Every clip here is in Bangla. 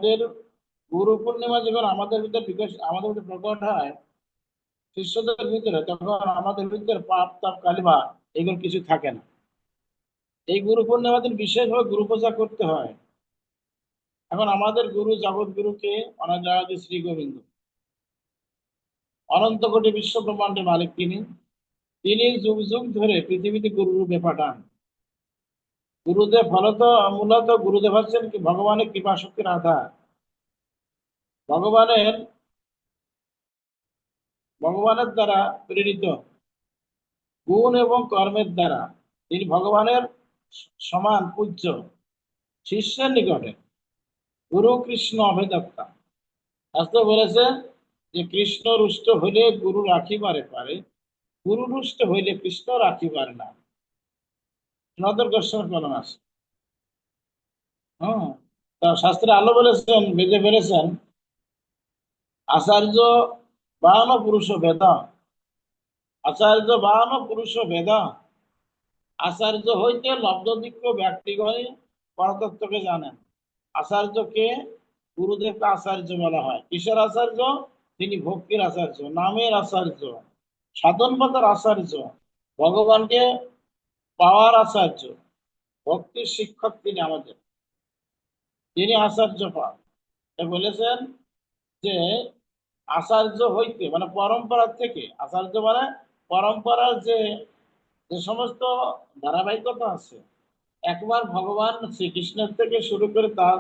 আমাদের গুরু পূর্ণিমা যখন আমাদের ভিতরে আমাদের ভিতরে প্রকট হয় শিষ্যদের ভিতরে, তখন আমাদের ভিতরে পাপ তাপ কালিমা এগুলো কিছু থাকে না। এই গুরু পূর্ণিমা দিন বিশেষভাবে গুরু পূজা করতে হয়। এখন আমাদের গুরু জগৎ গুরুকে অনেক জায়গায় শ্রী গোবিন্দ, অনন্ত কোটি বিশ্ব ব্রহ্মাণ্ডের মালিক তিনি। তিনি যুগ যুগ ধরে পৃথিবীতে গুরু রূপে পাঠান। গুরুদেব ফলত মূলত গুরুদেব হচ্ছেন কি ভগবানের কৃপা শক্তির আধার। ভগবানের ভগবানের দ্বারা প্রেরিত গুণ এবং কর্মের দ্বারা তিনি ভগবানের সমান পূজ্য। শিষ্যের নিকটে গুরু কৃষ্ণ অভেদাত্মা। শাস্ত্র বলেছে যে কৃষ্ণ রুষ্ট হইলে গুরু রাখিবারে পারে, গুরু রুষ্ট হইলে কৃষ্ণ রাখিবারে না। সনাতন গোস্বামী প্রমাণ আছে। হম তা শাস্ত্রে আলো বলেছেন, বেদে বলেছেন, আচার্য বাহন পুরুষ বেদ, আচার্য বাহন পুরুষ বেদ, আচার্য হইতে লব্ধদিক্য ব্যক্তিগণই পরতত্ত্বকে জানেন। আচার্যকে, গুরুদেবকে আচার্য বলা হয়। কিসের আচার্য? তিনি ভক্তির আচার্য, নামের আচার্য, সাধন পথের আচার্য, ভগবানকে পাওয়ার আচার্য, ভক্তির শিক্ষক তিনি আমাদের, তিনি আচার্য পান। বলেছেন যে আচার্য হইতে মানে পরম্পরা থেকে, আচার্য মানে পরম্পরার যে যে সমস্ত ধারাবাহিকতা আছে, একবার ভগবান শ্রীকৃষ্ণের থেকে শুরু করে তার,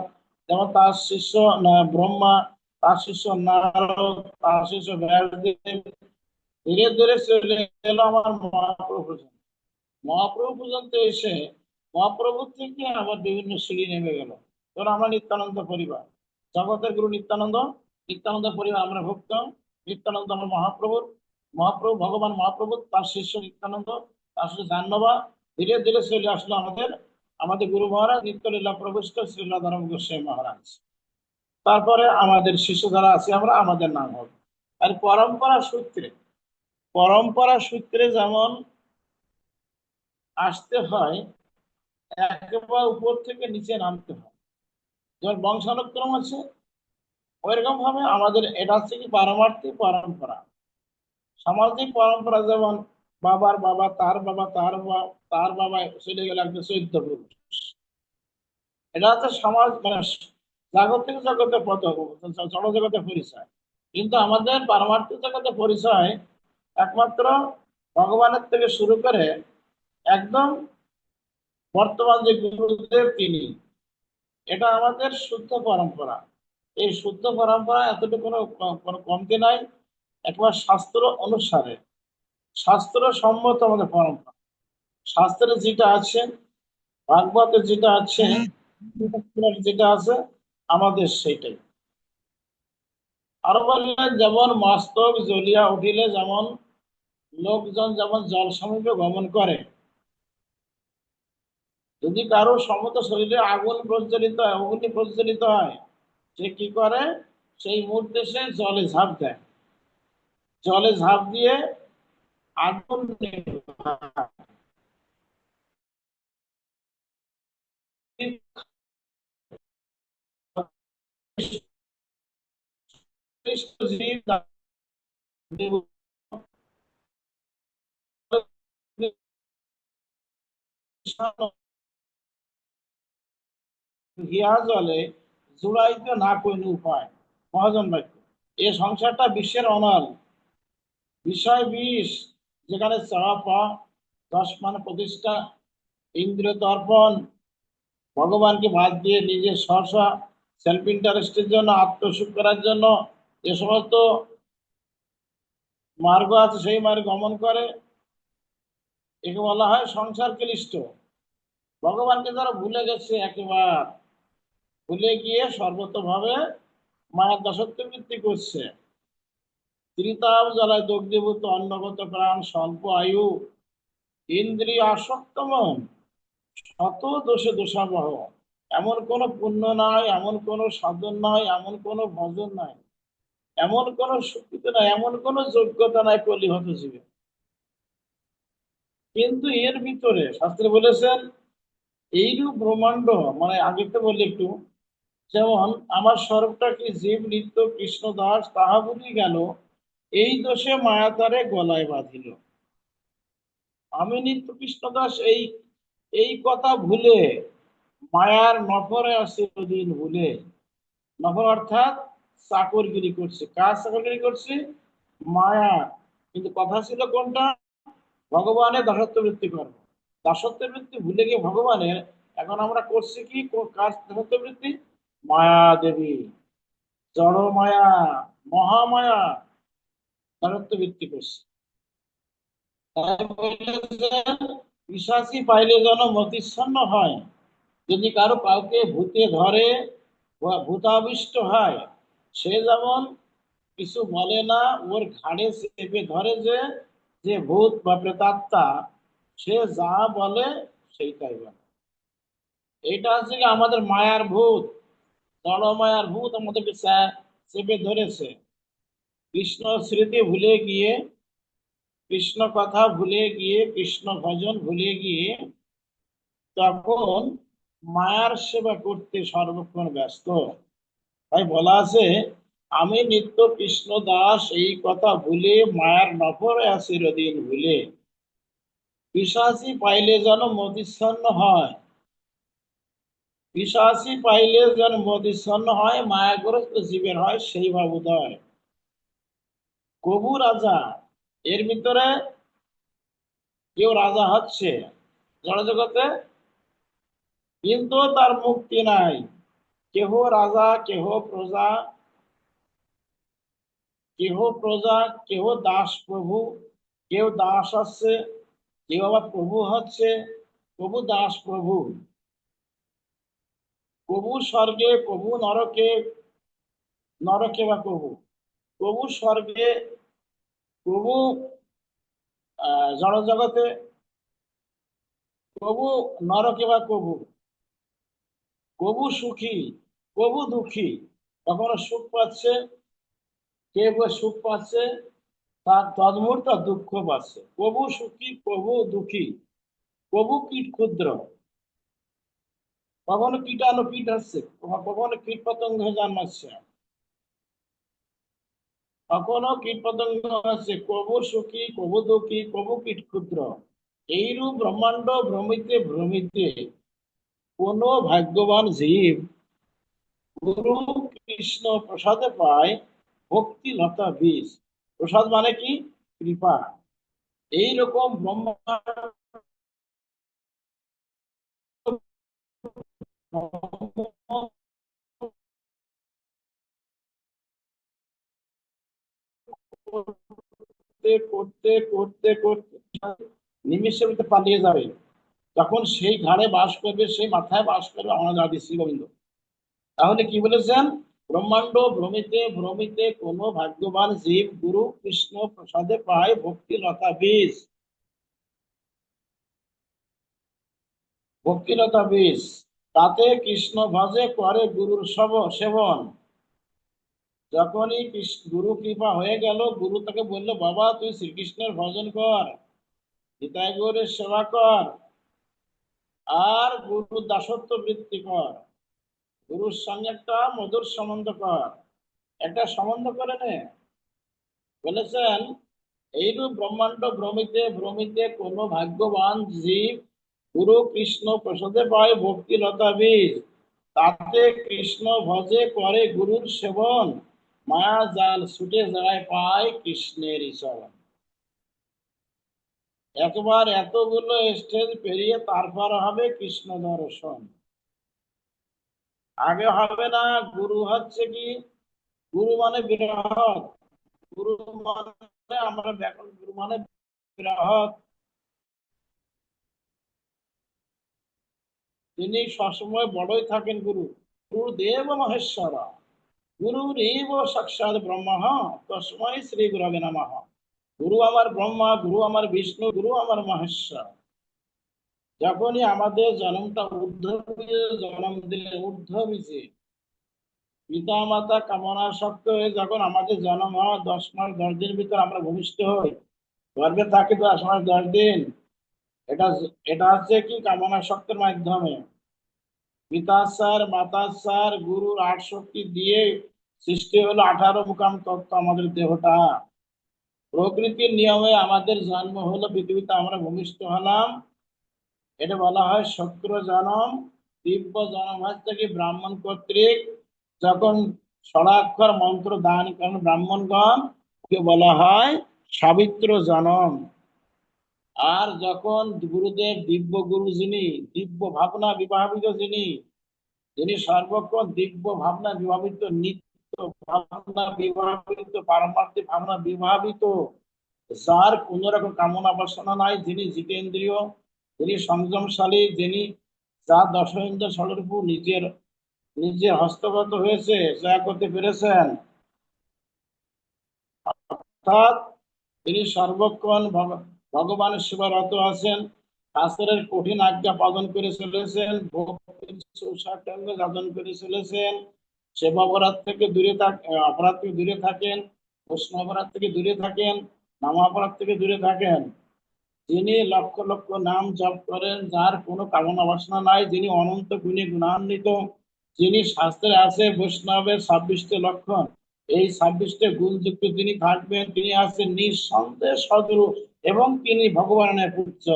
যেমন তার শিষ্য ব্রহ্মা, তার শিষ্য নারদ, তার শিষ্য ব্যাসদেব, ধীরে ধীরে চলে গেল আমার মহাপ্রভু পর্যন্ত। মহাপ্রভু পর্যন্ত এসে মহাপ্রভু থেকে আবার বিভিন্ন সিঁড়ি নেমে গেল। ধরো আমরা নিত্যানন্দ পরিবার, জগতের গুরু নিত্যানন্দ, নিত্যানন্দ পরিবার আমরা ভক্ত। নিত্যানন্দ আমার মহাপ্রভুর, মহাপ্রভু ভগবান মহাপ্রভু, তার শিষ্য নিত্যানন্দ, তার শিষ্য জাহ্নবা। ধীরে ধীরে চলে আসলো আমাদের আমাদের গুরু মহারাজ নিত্যলীলা প্রবিষ্ট শ্রীলাধরম গোস্বামী মহারাজ। তারপরে আমাদের শিষ্য যারা আছে আমরা, আমাদের নাম হবে। আর পরম্পরা সূত্রে, পরম্পরা সূত্রে যেমন আসতে হয়, একেবারে উপর থেকে নিচে নামতে হয়। যেমন বংশানুক্রম আছে, ওইরকম ভাবে আমাদের এটা হচ্ছে কি পারমার্থিক পরম্পরা। সামাজিক পরম্পরা যেমন বাবার বাবা, তার বাবা, তার বাবা, তার বাবা চলে গেলে একটা 14 পুরুষ। এটা হচ্ছে সমাজ মানে জাগতিক জগতের পথ, জড়জগতের পরিচয়। কিন্তু আমাদের পারমার্থিক জগতের পরিচয় একমাত্র ভগবানের থেকে শুরু করে একদম বর্তমান যে গুরুদেব তিনি, এটা আমাদের শুদ্ধ পরম্পরা। এই শুদ্ধ পরম্পরা এতটুকু কোনো কমতি নাই। একবার শাস্ত্র অনুসারে, শাস্ত্র সম্মত আমাদের পরম্পরা। শাস্ত্রে যেটা আছে, ভাগবতে যেটা আছে, যেটা আছে, আমাদের সেইটাই। আরো বললেন যেমন মস্তক জ্বলিয়া উঠিলে যেমন লোকজন যেমন জল সমীপে গমন করে, যদি কারো সমস্ত শরীরে আগুন প্রজ্বলিত হয়, অগ্নি প্রজ্বলিত হয়, সে কি করে? সেই মুহূর্তে সে জলে ঝাঁপ দেয়, জলে ঝাঁপ দিয়ে আগুন নেভায়। হিয়া জলে জুড়াইতে না কইলে উপায়। মহাজন বাক্য। এ সংসারটা বিশ্বের অনল, বিষয় বিষ, যেখানে চাওয়া পাওয়া, দশ মানে প্রতিষ্ঠা, ইন্দ্রিয় তর্পণ, ভগবানকে বাদ দিয়ে নিজের স্বস্ব সেলফ ইন্টারেস্টের জন্য, আত্মসুখ করার জন্য যে সমস্ত মার্গ আছে সেই মার্গ গমন করে, একে বলা হয় সংসার ক্লিষ্ট। ভগবানকে যারা ভুলে গেছে, একেবারে ভুলে গিয়ে সর্বতভাবে মায়ের দাসত্ব বৃত্তি করছে, ত্রিতাপ জ্বালায় দগ্ধীভূত অন্নগত প্রাণ, স্বল্প আয়ু, ইন্দ্রিয় আসক্ত মন, শত দোষে দোষাবহ। এমন কোন পুণ্য নাই, এমন কোন সাধন নাই, এমন কোন ভজন নাই, এমন কোন শক্তি নাই, এমন কোন যোগ্যতা নাই কলিহত জীবে। কিন্তু এর ভিতরে শাস্ত্রে বলেছেন এইরূপ ব্রহ্মাণ্ড, মানে আগে তো বললি একটু, যেমন আমার স্বরূপটা কি জীব নিত্য কৃষ্ণ দাস তাহা বলি গেল, এই দোষে মায়া তারে গলায় বাঁধিল। আমি নিত্য কৃষ্ণ দাস এই এই কথা ভুলে মায়ার নফরে আসে দিন ভুলে। নফর অর্থাৎ চাকরগিরি করছে। কার চাকরগিরি করছে? মায়া। কিন্তু কথা ছিল কোনটা? ভগবানের দাসত্ব বৃত্তি করবো। দাসত্ব বৃত্তি ভুলে গিয়ে ভগবানের এখন আমরা করছি কি? কার দাসত্ব বৃত্তি? মায়া দেবী, জড় মায়া, মহামায়া দাসত্ব বৃত্তি করছে। তাই বললে যে পিশাচি পাইলে যেন মতিচ্ছন্ন হয়। যদি কারো কাউকে ভূতে ধরে বা ভূতাবিষ্ট হয়, সে যেমন কিছু বলে না, ওর ঘাড়ে চেপে ধরে যে যে ভূত বা প্রেতাত্মা, সে যা বলে সেইটাই বলে। এইটা হচ্ছে কি আমাদের মায়ার ভূত, জড় মায়ার ভূত আমাদেরকে চেপে ধরেছে। কৃষ্ণ স্মৃতি ভুলে গিয়ে, কৃষ্ণ কথা ভুলে গিয়ে, কৃষ্ণ ভজন ভুলে গিয়ে তখন মায়ার সেবা করতে সর্বক্ষণ ব্যস্ত। তাই বলা আছে, আমি নিত্য কৃষ্ণ দাস এই কথা ভুলে মায়ার নফরে আছি রদিন ভুলে। পিশাচি পাইলে যেন মতিচ্ছন্ন হয়। পিশাচি পাইলে যেন মতিচ্ছন্ন হয়, মায়াগ্রস্ত জীবের হয় সেই ভাব উদয়। কবু রাজা, এর ভিতরে কেউ রাজা হচ্ছে জড়জগতে, কিন্তু তার মুক্তি নাই। কেহ রাজা, কেহ প্রজা, কেহ প্রজা, কেহ দাস প্রভু। কেউ দাস হচ্ছে, কেউ আবার প্রভু হচ্ছে। প্রভু দাস প্রভু, প্রভু স্বর্গে, প্রভু নরকে, নরকে বা প্রভু, প্রভু স্বর্গে, প্রভু জড় জগতে, প্রভু নরকে বা প্রভু, প্রভু সুখী, প্রভু দুঃখী। কখনো সুখ পাচ্ছে, কে সুখ পাচ্ছে, তার তদমুহূর্ত দুঃখ পাচ্ছে। প্রভু সুখী, প্রভু দুঃখী, প্রভু কীট ক্ষুদ্র। কখনো কীটাণু কীট হচ্ছে, কখনো কীট পতঙ্গ জন্মাচ্ছে, কখনো কীট পতঙ্গ হচ্ছে। প্রভু সুখী, প্রভু দুঃখী, প্রভু কীট ক্ষুদ্র। এইরূপ ব্রহ্মাণ্ড ভ্রমিতে ভ্রমিতে কোন ভাগ্যবান জীব গুরু কৃষ্ণ প্রসাদে পায় ভক্তি লতা বীজ। প্রসাদ মানে কি? কৃপা। এইরকম ব্রহ্মাণ্ড করতে করতে করতে করতে নিমিষের ভিতরে পালিয়ে যাবে। তখন সেই ঘাড়ে বাস করবে, সেই মাথায় বাস করবে আমাদের আদি শ্রী গোবিন্দ। তাহলে কি বলেছেন? ব্রহ্মাণ্ড ভ্রমিতে ভ্রমিতে কোন ভাগ্যবান জীব গুরু কৃষ্ণ প্রসাদে পায় ভক্তি লতা বীজ। ভক্তি লতা বীজ, তাতে কৃষ্ণ ভজে করে গুরুর সেবন। যখনই গুরু কৃপা হয়ে গেল, গুরু তাকে বললো, বাবা তুই শ্রীকৃষ্ণের ভজন কর, গীতায় গৌরের সেবা কর, আর গুরু দাসত্ব বৃত্তি কর, গুরুর সঙ্গে একটা মধুর সম্বন্ধ কর, একটা সম্বন্ধ করে নে। বলেছেন, এইরূপ ব্রহ্মাণ্ড ভ্রমিতে ভ্রমিতে কোন ভাগ্যবান জীব গুরু কৃষ্ণ প্রসাদে পায় ভক্তি লতা বীজ। তাতে কৃষ্ণ ভজে করে গুরুর সেবন, মায়া জাল ছুটে যায় পায় কৃষ্ণের চরণ। একবার এতগুলো স্টেজ পেরিয়ে তারপর হবে কৃষ্ণ দর্শন। আগে হবে না। গুরু হচ্ছে কি? গুরু মানে বৃহৎ। গুরু মানে আমরা ব্যাকরণ, গুরু মানে বৃহৎ। তিনি সবসময় বড়ই থাকেন গুরু। গুরুদেব মহেশ্বর, গুরুরেব সাক্ষাৎ ব্রহ্ম, তস্মৈ শ্রী গুরবে নমঃ। গুরু আমার ব্রহ্মা, গুরু আমার বিষ্ণু, গুরু আমার মহেশ্বর। যখনই আমাদের জন্মটা জন্ম দিলে ঊর্ধ্ববীজে পিতা মাতা কামনা শক্ত হয়ে যখন আমাদের জন্ম হয়, 10 মাস 10 দিনের ভিতর আমরা ভূমিষ্ঠ হই। গর্ভে থাকি 10 মাস 10 দিন। এটা এটা হচ্ছে কি কামনা শক্তির মাধ্যমে। পিতাচার মাতাচার গুরুর 8 শক্তি দিয়ে সৃষ্টি হলো 18 মুকাম তত্ত্ব আমাদের দেহটা। প্রকৃতির নিয়মে আমাদের জন্ম হলো, পৃথিবীতে আমরা ভূমিষ্ঠ হলাম। এটা বলা হয় শুক্র জনম। দিব্য জনম হচ্ছে কি ব্রাহ্মণ কর্তৃক, যখন ষড়াক্ষর মন্ত্র দান করেন ব্রাহ্মণগণ, কে বলা হয় সাবিত্র জনম। আর যখন গুরুদেব দিব্য গুরু, যিনি দিব্য ভাবনা বিভাবিত, যিনি যিনি সর্বক্ষণ দিব্য ভাবনা বিভাবিত, নিত্য ভাবনা বিভাবিত, পারমার্থিক ভাবনা বিভাবিত, যার কোন রকম কামনা বাসনা নাই, যিনি জিতেন্দ্রীয়, যিনি সংযমশালী, যিনি যার দশেন্দ্র ষড়রূপ নিজের নিজে হস্তগত হয়েছে, জয় করতে পেরেছেন, অর্থাৎ তিনি সর্বক্ষণ ভগবানের সেবারত আছেন, শাস্ত্রের কঠিন আজ্ঞা পালন করে চলেছেন, ভক্তির সুষাঙ্গ সাধন করে চলেছেন, সেবা অপরাধ থেকে দূরে অপরাধ থেকে দূরে থাকেন, বৈষ্ণব অপরাধ থেকে দূরে থাকেন, নাম অপরাধ থেকে দূরে থাকেন। যিনি লক্ষ লক্ষ নাম জপ করেন, যার কোনো কামনা বাসনা নাই, যিনি অনন্ত গুণে গুণান্বিত, যিনি শাস্ত্রে আছে বৈষ্ণবের 26টি লক্ষণ, এই 26টি গুণযুক্ত তিনি থাকবেন, তিনি আছেন নিঃসন্দেহ সদরূপ এবং তিনি ভগবানের পুত্র।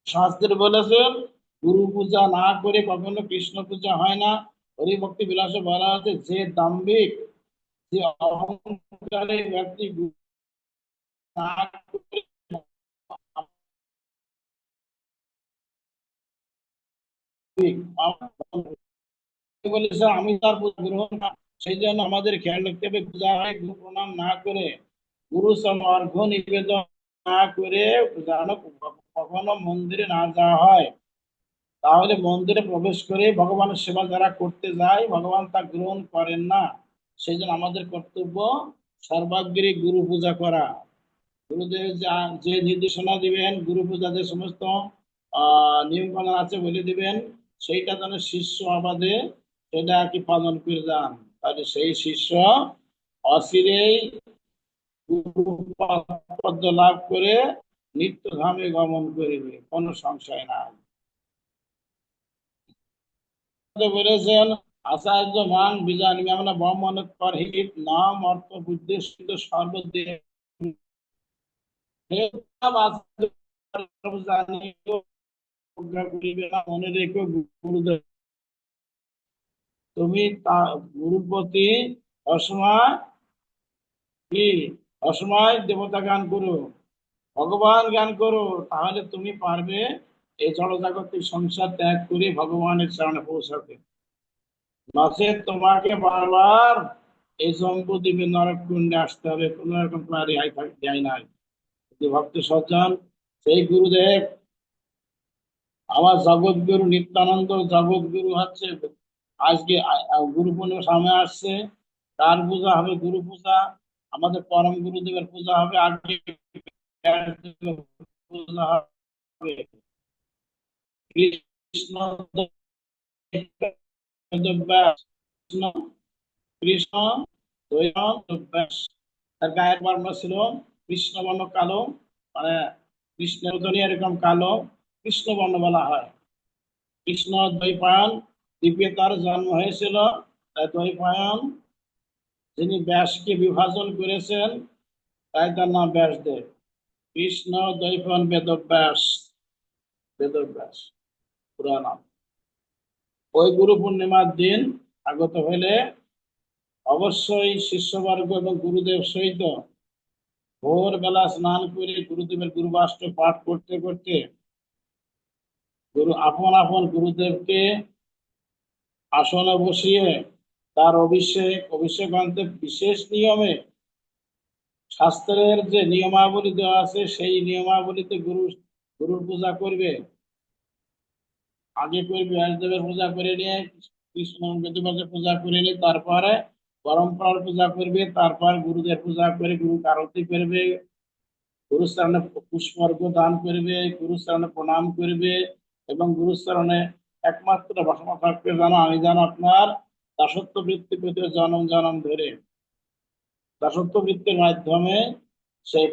শাস্ত্রে বলেছেন গুরু পূজা না করে কখনো কৃষ্ণ পূজা হয় না। হরিভক্তি বিলাসে বলা আছে, যে দাম্ভিক, যে অহংকারী ব্যক্তি গুরু না করে বলেছে আমি তার পূজা গ্রহণ না। সেই জন্য আমাদের খেয়াল রাখতে হবে, পূজা হয় গুরু প্রণাম না করে, গুরু অর্ঘ্য নিবেদন না করে যেন কখনো মন্দিরে না যাওয়া হয়। তাহলে মন্দিরে প্রবেশ করে ভগবানের সেবা যারা করতে যায়, ভগবান তা গ্রহণ করেন না। সেই জন্য আমাদের কর্তব্য সর্বাগ্রে গুরু পূজা করা। গুরুদেব যে নির্দেশনা দিবেন, গুরু পূজা যে সমস্ত নিয়ম কানুন আছে বলে দিবেন, সেইটা যেন শিষ্য আবাদে সেটা আর কি পালন করে যান। তাহলে সেই শিষ্য অচিরেই পদ লাভ করে নিত্য ধামে গমন করিবে, কোনো সংশয় নাই। বলেছেন আচার্য মান বিজানি আমরা ব্রহ্মণের পরহিত নাম অর্থ উদ্দেশ্য সর্বদেব মনে রেখো গুরুদেব, তুমি গুরুর প্রতি অসময় কি অসময় দেবতা গান করো, ভগবান জ্ঞান করো, তাহলে তুমি পারবে এই জড়জাগতিক সংসার ত্যাগ করে ভগবানের চরণে পৌঁছাতে। নচেত তোমাকে বারবার এই জম্বু দ্বীপে নরক কুণ্ডে আসতে হবে, কোন রকম তোমার রেহাই দেয় নাই। ভক্ত সজ্জন, সেই গুরুদেব আমার জগৎগুরু নিত্যানন্দ জগৎগুরু হচ্ছে। আজকে গুরু পূর্ণিমা সামনে আসছে, কার পূজা হবে? গুরু পূজা। আমাদের পরম গুরুদেবের পূজা হবে আগে, পূজা হবে কৃষ্ণ বেদব্যাস, কৃষ্ণ কৃষ্ণ বেদব্যাস। তার গায়ের বর্ণ ছিল কৃষ্ণ বর্ণ কালো, মানে কৃষ্ণের ওজনই এরকম কালো, কৃষ্ণ বর্ণ বলা হয়। কৃষ্ণ দ্বৈপায়ন দ্বীপে তার জন্ম হয়েছিল, তাই দ্বৈপায়ন, যিনি ব্যাসকে বিভাজন করেছেন, তাই তার নাম ব্যাসদেব। কৃষ্ণ দ্বৈপায়ন বেদব্যাস, বেদব্যাস পুরা নাম। ওই গুরু পূর্ণিমার দিন আগত হইলে অবশ্যই শিষ্যবর্গ এবং গুরুদেব সহিত ভোরবেলা স্নান করে গুরুদেবের গুরুবাষ্ট্র পাঠ করতে করতে গুরু আপন আপন গুরুদেবকে আসনে বসিয়ে তার অভিষেক অন্তে বিশেষ নিয়মে শাস্ত্রের যে নিয়মাবলী দেওয়া আছে সেই নিয়মাবলীতে গুরুর পূজা করবে। আগে করবে ব্যাসদেবের পূজা করে নিয়ে, কৃষ্ণ বেদব্যাসের পূজা করে নিয়ে, তারপরে পরম্পরার পূজা করবে, তারপর গুরুদের পূজা করে গুরু আরতি করবে, গুরুচরণে পুষ্পর্ঘ্য দান করবে, গুরুচরণে প্রণাম করবে এবং গুরুচরণে একমাত্র বাসনা থাকবে যেন আমি যেন আপনার দাসত্ব বৃত্তি পেতে জনম জনম ধরে, দাসত্ব বৃত্তির মাধ্যমে সেই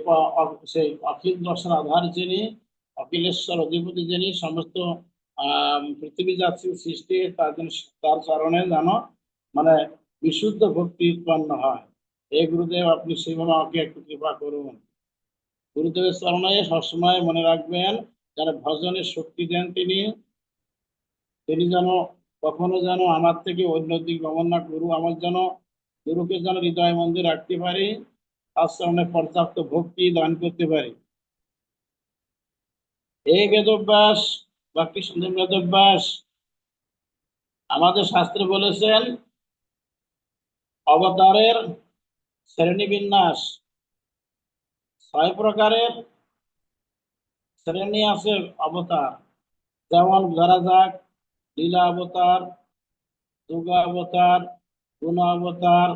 সেই অখিল দশের আধার যিনি, অখিলেশ্বর অধিপতি যিনি, সমস্ত পৃথিবী যাচ্ছি সৃষ্টি তার জন্য, তার চরণে যেন মানে বিশুদ্ধ ভক্তি উৎপন্ন হয়। এই গুরুদেব আপনি সেভাবে আমাকে একটু কৃপা করুন। গুরুদেবের চরণে সবসময় মনে রাখবেন, যারা ভজনের শক্তি দেন তিনি, তিনি যেন কখনো যেন আমার থেকে অন্য দিক গমন না করু, আমার যেন গুরুকে যেন হৃদয় মন্দির রাখতে পারি, তার চরণে পর্যাপ্ত ভক্তি দান করতে পারি। এই বেদব্যাস বা কৃষ্ণ বেদব্যাস আমাদের শাস্ত্রে বলেছেন অবতারের শ্রেণীবিন্যাস, 6 প্রকারের শ্রেণী আছে অবতার। যেমন ধরা যাক লীলা অবতার, যুগাবতার, গুণাবতার,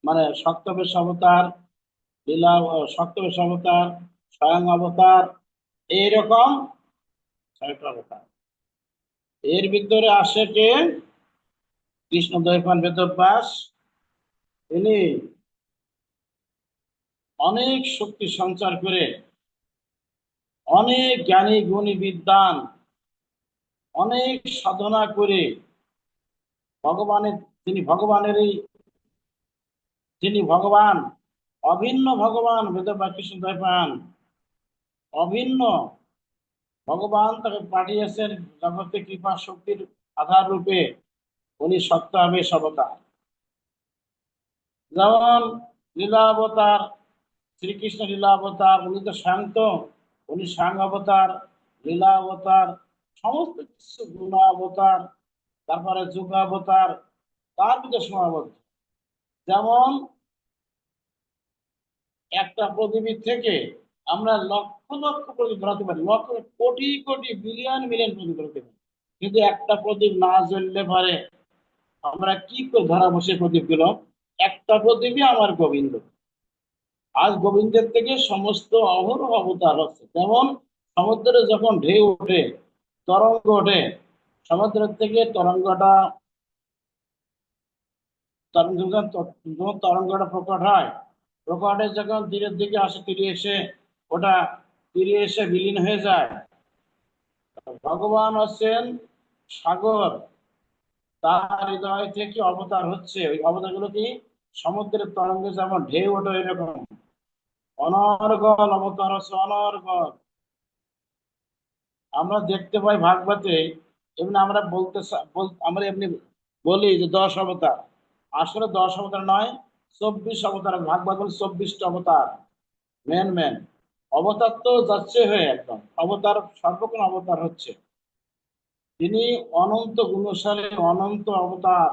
মানে সপ্তবেশ অবতার, সপ্তবেশ অবতার, স্বয়ং অবতার, এইরকম 6টা অবতার। এর ভিতরে আসে কে? কৃষ্ণ দ্বৈপায়ন বেদব্যাস। তিনি অনেক শক্তি সঞ্চার করে, অনেক জ্ঞানী গুণী বিদ্বান, অনেক সাধনা করে ভগবানের, তিনি ভগবানেরই, যিনি ভগবান, অভিন্ন ভগবান বেদব্যাস কৃষ্ণ দ্বৈপায়ন, অভিন্ন ভগবান তাকে পাঠিয়েছেন জগতে কৃপা শক্তির আধার রূপে। উনি সত্য আবেশ অবতার। যেমন লীলা অবতার, শ্রীকৃষ্ণ লীলা অবতার, উনি তো শান্ত, উনি সাং অবতার, লীলা অবতার, সমস্ত কিছু গুণ অবতার, তারপরে যুগ অবতার, তার ভিতরে সীমাবদ্ধ। যেমন একটা প্রদীপ থেকে আমরা লক্ষ লক্ষ প্রদীপ ধরাতে পারি, লক্ষ কোটি কোটি বিলিয়ন মিলিয়ন প্রদীপ ধরাতে পারি, কিন্তু একটা প্রদীপ না জ্বললে পারে আমরা কি করে ধরা বসে প্রদীপ গুলো? একটা প্রদীপই আমার গোবিন্দ। আজ গোবিন্দের থেকে সমস্ত অহরহ অবতার হচ্ছে। যেমন সমুদ্রে যখন ঢেউ ওঠে, তরঙ্গ ওঠে, সমুদ্রের থেকে তরঙ্গটা, যখন তরঙ্গটা প্রকট হয়, প্রকটে যখন তীরের দিকে আসে, তীরে এসে ওটা তীরে এসে বিলীন হয়ে যায়। ভগবান হচ্ছেন সাগর, তার হৃদয় থেকে অবতার হচ্ছে। ওই অবতার গুলো কি? সমুদ্রের তরঙ্গে যেমন ঢেউ ওঠে এরকম অনর্গল অবতার হচ্ছে, অনর্গল। আমরা দেখতে পাই ভাগবতে, এমনি আমরা আমরা এমনি বলি যে 10 অবতার, আসলে 10 অবতার নয়, 24 অবতার। ভাগবত বলে 24টা অবতার। মেন মেন অবতার তো যাচ্ছে হয়ে, একদম অবতার, সর্বক্ষণ অবতার হচ্ছে। তিনি অনন্ত গুণশালী, অনন্ত অবতার।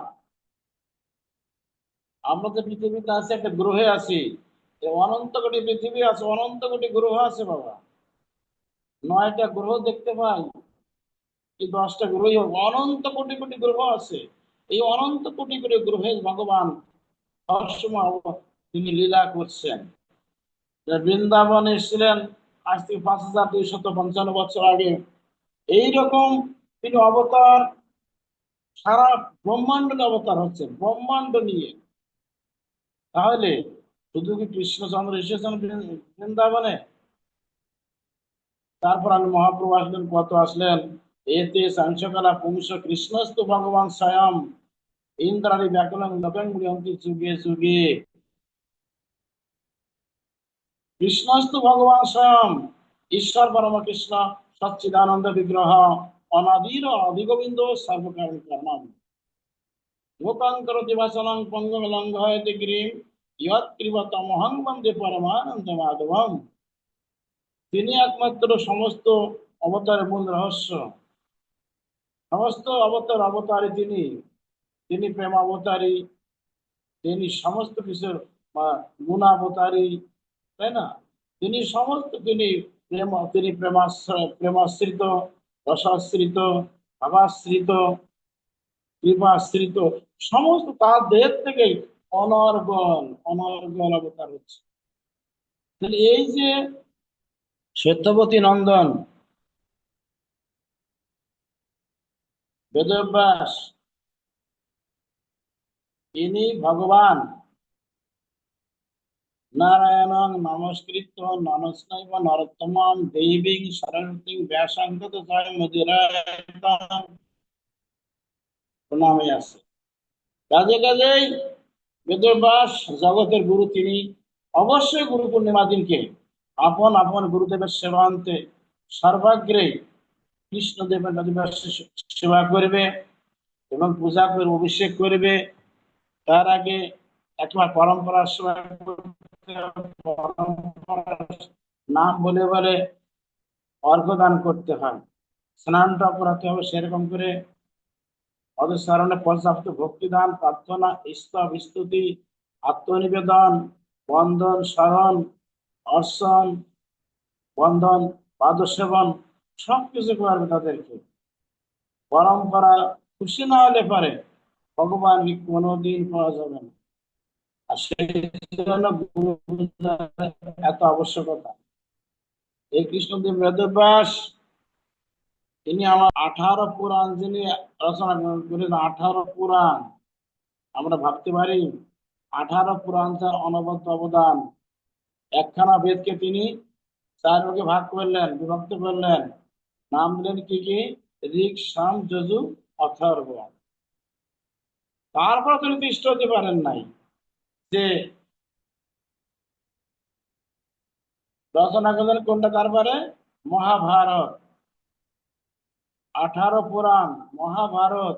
আমরা যে পৃথিবীতে আছি, একটা গ্রহে আছি, অনন্ত কোটি পৃথিবী আছে, অনন্ত কোটি গ্রহ আছে বাবা। 9টা গ্রহ দেখতে পাই, কি 10টা গ্রহই হোক, অনন্ত কোটি কোটি গ্রহ আছে। এই অনন্ত কোটি কোটি গ্রহে ভগবান সবসময় তিনি লীলা করছেন। বৃন্দাবন এসেছিলেন আজ থেকে 5255 বছর আগে। এইরকম তিনি অবতার, সারা ব্রহ্মাণ্ড নিয়ে অবতার হচ্ছে, ব্রহ্মাণ্ড নিয়ে। তাহলে শুধু কি কৃষ্ণচন্দ্র এসেছেন বৃন্দাবনে? তারপর আমি মহাপ্রভু আসলেন, কত আসলেন, এতে সাংশকালা পুংস কৃষ্ণস্তু ভগবান স্বয়ং ইন্দ্রাণী ব্যাকুলং লোকং মুহন্তি যুগে যুগে। কৃষ্ণস্তু ভগবান স্বয়ং, ঈশ্বর পরম কৃষ্ণ সচ্চিদানন্দ বিগ্রহ, অনাদির অধিগোবিন্দ সর্বকারণ কারণম, লোকাং করতি বাচলং পঙ্গং লঙ্ঘয়তে গিরিম, ইয়ৎ কৃপতমহং বন্দে পরমানন্দ মাধবম। তিনি একমাত্র সমস্ত অবতারের মূল রহস্য। সমস্ত অবতার অবতারী তিনি, তিনি প্রেমাবতারী, তিনি সমস্ত কিছুর গুণাবতারী, তাই না? তিনি সমস্ত, তিনি প্রেম, তিনি প্রেমাশ্রিত, রসাশ্রিত, ভাবাশ্রিত, কৃপাশ্রিত, সমস্ত তার দেহের থেকে অনর্গল, অনর্গল অবতার হচ্ছে। তাহলে এই যে সত্যবতী নন্দন বেদব্যাস, ইনি ভগবান। নারায়ণং নমস্কৃত্য নরস্নৈব নরোত্তমং দেবীং সরস্বতীং ব্যাসং ততো জয় মুদিরায়তাম। প্রণামে আছে। কাজে কাজেই বেদব্যাস জগতের গুরু তিনি অবশ্যই গুরু পূর্ণিমা দিনকে আপন আপন গুরুদেবের সেবান্তে সর্বাগ্রে কৃষ্ণদেবের সেবা করবে এবং পূজা করবে, অভিষেক করবে। তার আগে একবার পরম্পরার সেবা করতে হবে, পরম্পরার নাম বলে বলে অর্ঘ্যদান করতে হয়, স্নানটা করাতে হবে সেরকম করে। অধঃসারণে পর্যাপ্ত ভক্তিদান, প্রার্থনা, স্তব স্তুতি, আত্মনিবেদন, বন্ধন স্মরণ, অর্চন, বন্ধন, পাদসেবন সবকিছু করবে তাদেরকে। পরম্পরা খুশি না হলে পারে ভগবানকে কোনোদিন পাওয়া যাবে না। আর সেই জন্য গুরু পূজার এত আবশ্যকতা। এই কৃষ্ণদেব বেদব্যাস তিনি আমার 18 পুরাণ যিনি রচনা করেছেন। 18 পুরাণ আমরা ভাবতে পারি 18 পুরাণ তার অনবদ্য অবদান। একখানা বেদকে তিনি 4 ভাগে ভাগ করলেন, বিভক্ত করলেন। নাম দিলেন কি কি? ঋক, সাম, যজু, অথর্ব। তারপর তিনি তিষ্ঠ হতে পারেন নাই যে রচনা করলেন কোনটা? তারপরে মহাভারত। 18 পুরাণ, মহাভারত,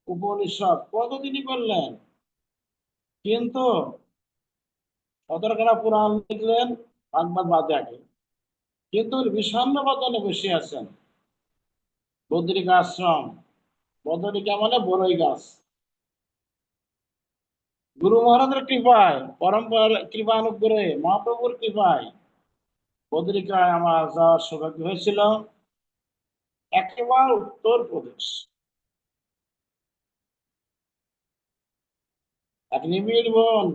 উপনিষদ কত তিনি করলেন। কিন্তু 17খানা পুরাণ লিখলেন ভাগবত বাদে আগে। কিন্তু বিষণ্ণ বদনে বসে আছেন বদ্রিকা আশ্রম। বদরিকা মানে বড়ই গাছ। গুরু মহারাজের কৃপায়, পরম্পরার কৃপানুগ্রহে, মহাপ্রভুর কৃপায় বদরিকায় আমার যাওয়ার সৌভাগ্য হয়েছিল। একেবারে উত্তরপ্রদেশ, এক নিবিড় বন।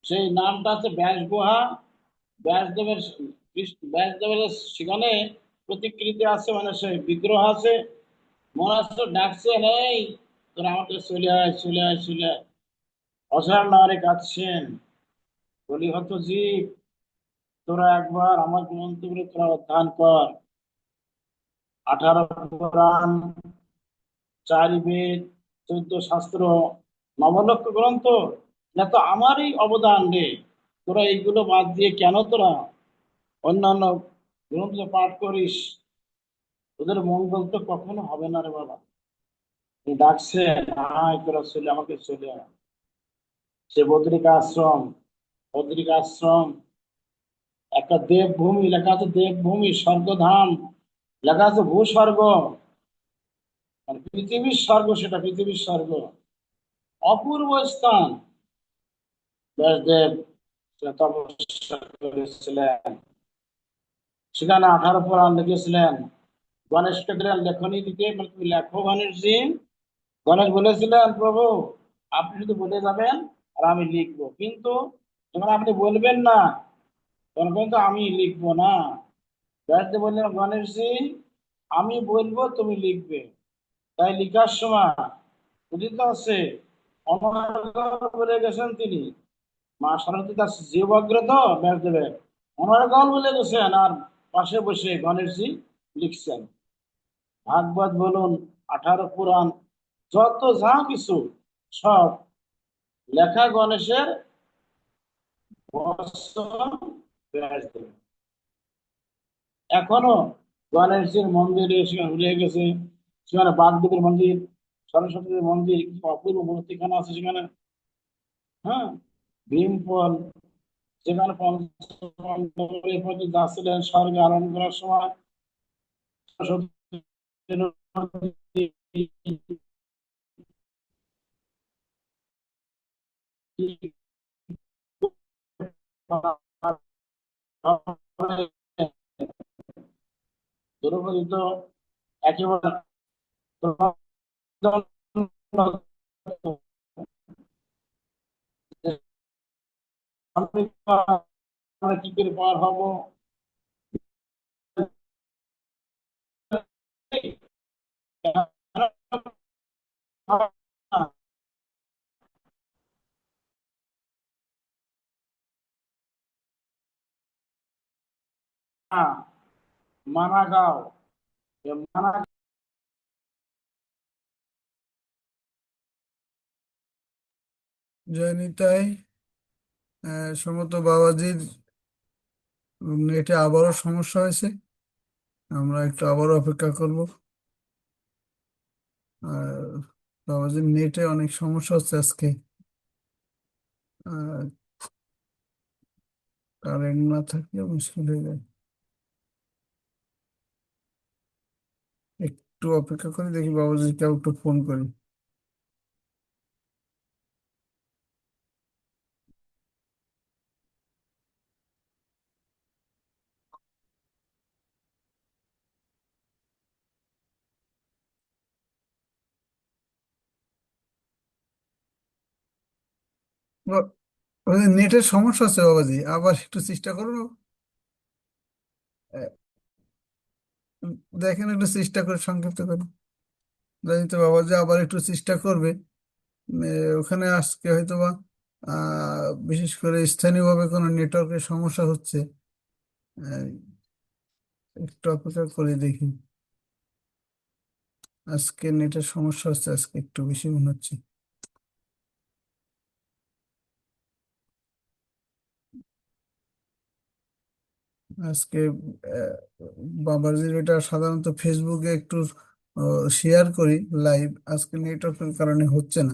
সেই নামটা আছে ব্যাস গুহা। ব্যাসদেবের ব্যাসদেবের সেখানে প্রতিকৃতি আছে, মানে সেই বিগ্রহ আছে। মহারাষ্ট্র ডাকছে, এই তোরা আমাকে চলে আয়, চলে আয়, চলে আয়। অসার নারে কাঁদছেন, বলি হত জীব, তোরা একবার আমার গ্রন্থগুলো তোরা অধ্যয়ন কর। 18 পুরাণ, 4 বেদ, 14 শাস্ত্র, নবলক্ষ গ্রন্থ, এটা তো আমারই অবদান রে। তোরা এইগুলো বাদ দিয়ে কেন তোরা অন্যান্য গ্রন্থ পাঠ করিস? তোদের মঙ্গল তো কখনো হবে না রে বাবা। তুই ডাকছে, হাই তোরা চলে, আমাকে চলে আয়। সে বদ্রিকা আশ্রম। বদ্রিকা আশ্রম একটা দেবভূমি, লেখা আছে দেবভূমি, স্বর্গধাম লেখা আছে, ভূস্বর্গ মানে পৃথিবীর স্বর্গ, সেটা পৃথিবীর স্বর্গ। অপূর্ব স্থান। ব্যাসদেব সেটা তপস্যা করেছিলেন। সেখানে 18 পুরাণ লিখেছিলেন। গণেশকে দিলেন লেখনী দিতে, বলে, তুমি লেখো গণেশজি। গণেশ বলেছিলেন, প্রভু আপনি শুধু বলে যাবেন আর আমি লিখবো, কিন্তু যখন আপনি বলবেন না তখন কিন্তু আমি লিখবো না। ব্যাসদেব বললেন, গণেশজি আমি বলবো তুমি লিখবে। তাই লিখার সময় উদিত আছে অনর্গল বলে গেছেন তিনি। মা সরস্বতী তার জীবগ্রত ব্যাসদেবের অনর্গল বলে গেছেন, আর পাশে বসে গণেশজি লিখছেন। ভাগবত বলুন, 18 পুরাণ, যত যা কিছু সব লেখা গণেশের বৎসর ব্যাসদেব। এখনো গণেশজির মন্দিরে সেখানে রয়ে গেছে। সেখানে বাগদেবীর মন্দির, সরস্বতীর মন্দির, কি অপূর্ব মূর্তিখানা আছে সেখানে। হ্যাঁ, ভীমপল, যেখানে পঞ্চপাণ্ডবের প্রতি যাচ্ছিলেন স্বর্গে আরোহণ করার সময় সরস্বতী দ্রৌপদী তো একেবারে আমরা কি করে পার হবো? মানা গাও, মানা। জয় নিতাই। সম্ভবত বাবাজির নেটে আবারও সমস্যা হয়েছে। আমরা একটু আবারও অপেক্ষা করব। আর বাবাজির নেটে অনেক সমস্যা হচ্ছে আজকে। কারেন্ট না থাকলে মুশকিল হয়ে যায়। একটু অপেক্ষা করে দেখি বাবাজিকে একটু ফোন করি। নেটের সমস্যা আছে বাবাজি, আবার একটু চেষ্টা করবো। আহ, দেখেন একটু চেষ্টা করে সংক্ষিপ্ত করে। জানি তো বাবাজি আবার একটু চেষ্টা করবে। ওখানে আজকে হয়তো বা বিশেষ করে স্থানীয়ভাবে কোনো নেটওয়ার্কের সমস্যা হচ্ছে। আহ, একটু অপেক্ষা করে দেখি। আজকে নেটের সমস্যা হচ্ছে, আজকে একটু বেশি মনে হচ্ছে। আজকে আহ, বাবাজির এটা সাধারণত ফেসবুকে একটু শেয়ার করি লাইভ, আজকে নেটওয়ার্কের কারণে হচ্ছে না।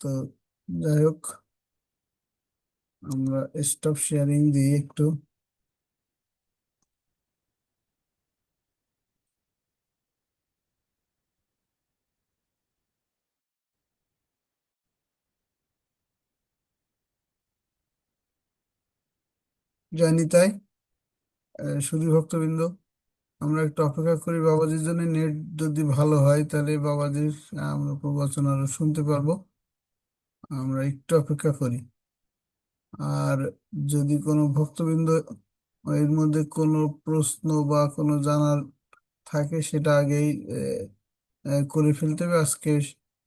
তো যাই হোক, আমরা স্টপ শেয়ারিং দিয়ে একটু। জানি তাই। শুধু ভক্তবৃন্দ, আমরা একটু অপেক্ষা করি বাবাজির জন্য। নেট যদি ভালো হয় তাহলে বাবাজির আমরা প্রবচন আরো শুনতে পারবো। আমরা একটু অপেক্ষা করি। আর যদি কোনো ভক্তবৃন্দ এর মধ্যে কোনো প্রশ্ন বা কোনো জানার থাকে, সেটা আগেই করে ফেলতে হবে আজকে।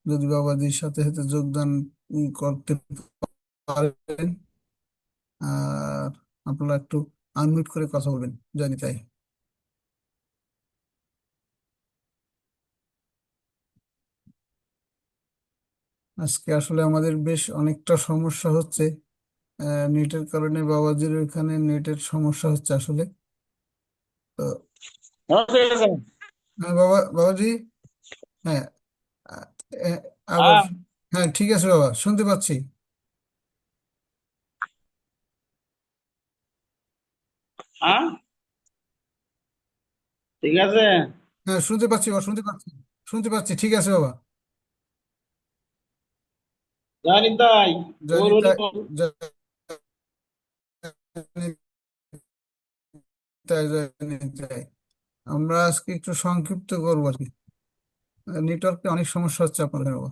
যদি বাবাজির সাথে সাথে যোগদান করতে পারেন, আর আপনারা একটু আনমিউট করে কথা বলবেন। জানি তাই। আজকে আসলে আমাদের বেশ অনেকটা সমস্যা হচ্ছে নেটের কারণে। বাবাজির ওখানে নেটের সমস্যা হচ্ছে আসলে। তো ঠিক আছে। হ্যাঁ বাবাজি। হ্যাঁ। আ- এ- আবার। হ্যাঁ। হ্যাঁ ঠিক আছে বাবা, শুনতে পাচ্ছি। হ্যাঁ, ঠিক আছে। হ্যাঁ শুনতে পাচ্ছি বাবা, শুনতে পাচ্ছি। শুনতে পাচ্ছি, ঠিক আছে বাবা। জানি তাই। ওর জানি হরি তাই। বল। জানি তাই, জানি তাই। আমরা আজকে একটু সংক্ষিপ্ত করবো আর কি। নেটওয়ার্কে অনেক সমস্যা হচ্ছে আপনাদের বাবা।